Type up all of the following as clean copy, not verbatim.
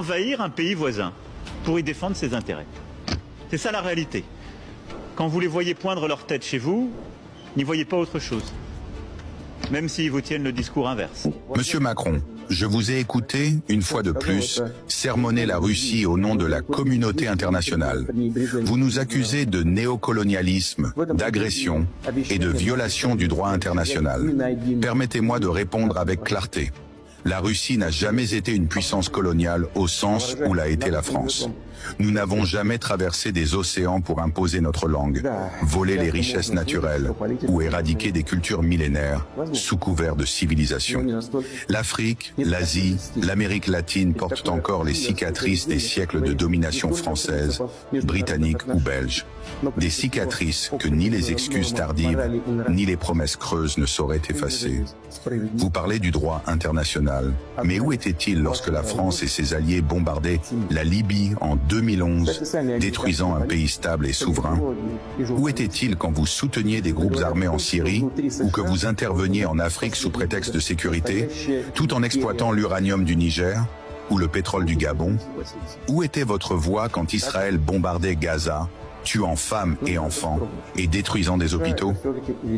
envahir un pays voisin pour y défendre ses intérêts. C'est ça la réalité. Quand vous les voyez poindre leur tête chez vous, n'y voyez pas autre chose. Même s'ils vous tiennent le discours inverse. Monsieur Macron, je vous ai écouté, une fois de plus, sermonner la Russie au nom de la communauté internationale. Vous nous accusez de néocolonialisme, d'agression et de violation du droit international. Permettez-moi de répondre avec clarté. La Russie n'a jamais été une puissance coloniale au sens où l'a été la France. Nous n'avons jamais traversé des océans pour imposer notre langue, voler les richesses naturelles ou éradiquer des cultures millénaires sous couvert de civilisation. L'Afrique, l'Asie, l'Amérique latine portent encore les cicatrices des siècles de domination française, britannique ou belge. Des cicatrices que ni les excuses tardives, ni les promesses creuses ne sauraient effacer. Vous parlez du droit international, mais où était-il lorsque la France et ses alliés bombardaient la Libye en 2011, détruisant un pays stable et souverain? Où était-il quand vous souteniez des groupes armés en Syrie ou que vous interveniez en Afrique sous prétexte de sécurité, tout en exploitant l'uranium du Niger ou le pétrole du Gabon? Où était votre voix quand Israël bombardait Gaza, tuant femmes et enfants et détruisant des hôpitaux?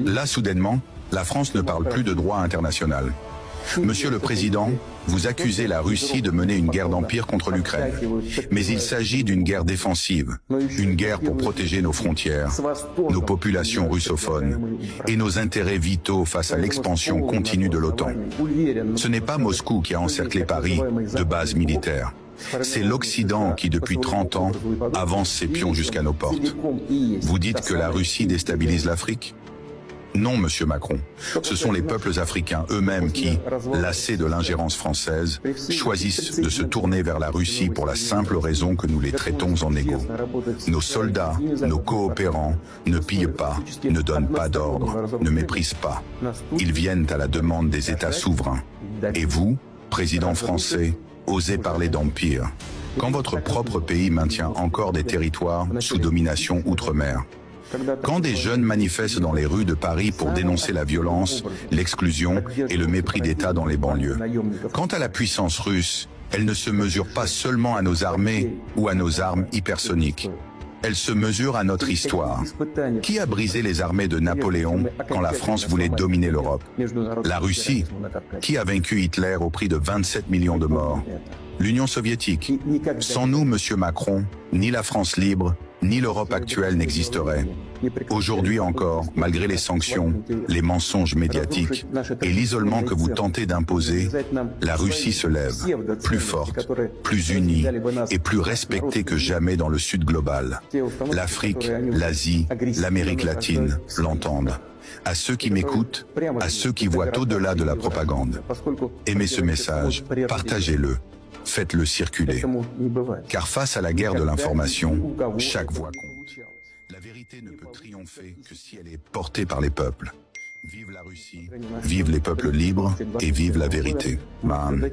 Là, soudainement, la France ne parle plus de droit international. Monsieur le Président, vous accusez la Russie de mener une guerre d'empire contre l'Ukraine. Mais il s'agit d'une guerre défensive, une guerre pour protéger nos frontières, nos populations russophones et nos intérêts vitaux face à l'expansion continue de l'OTAN. Ce n'est pas Moscou qui a encerclé Paris de bases militaires. C'est l'Occident qui, depuis 30 ans, avance ses pions jusqu'à nos portes. Vous dites que la Russie déstabilise l'Afrique ? Non, monsieur Macron. Ce sont les peuples africains eux-mêmes qui, lassés de l'ingérence française, choisissent de se tourner vers la Russie pour la simple raison que nous les traitons en égaux. Nos soldats, nos coopérants, ne pillent pas, ne donnent pas d'ordre, ne méprisent pas. Ils viennent à la demande des États souverains. Et vous, président français, osez parler d'empire, quand votre propre pays maintient encore des territoires sous domination outre-mer. Quand des jeunes manifestent dans les rues de Paris pour dénoncer la violence, l'exclusion et le mépris d'État dans les banlieues. Quant à la puissance russe, elle ne se mesure pas seulement à nos armées ou à nos armes hypersoniques. Elle se mesure à notre histoire. Qui a brisé les armées de Napoléon quand la France voulait dominer l'Europe? La Russie. Qui a vaincu Hitler au prix de 27 millions de morts? L'Union soviétique. Sans nous, monsieur Macron, ni la France libre, ni l'Europe actuelle n'existerait. Aujourd'hui encore, malgré les sanctions, les mensonges médiatiques et l'isolement que vous tentez d'imposer, la Russie se lève, plus forte, plus unie et plus respectée que jamais dans le Sud global. L'Afrique, l'Asie, l'Amérique latine l'entendent. À ceux qui m'écoutent, à ceux qui voient au-delà de la propagande, aimez ce message, partagez-le. Faites-le circuler. Car face à la guerre de l'information, chaque voix compte. La vérité ne peut triompher que si elle est portée par les peuples. Vive la Russie, vive les peuples libres et vive la vérité. Man.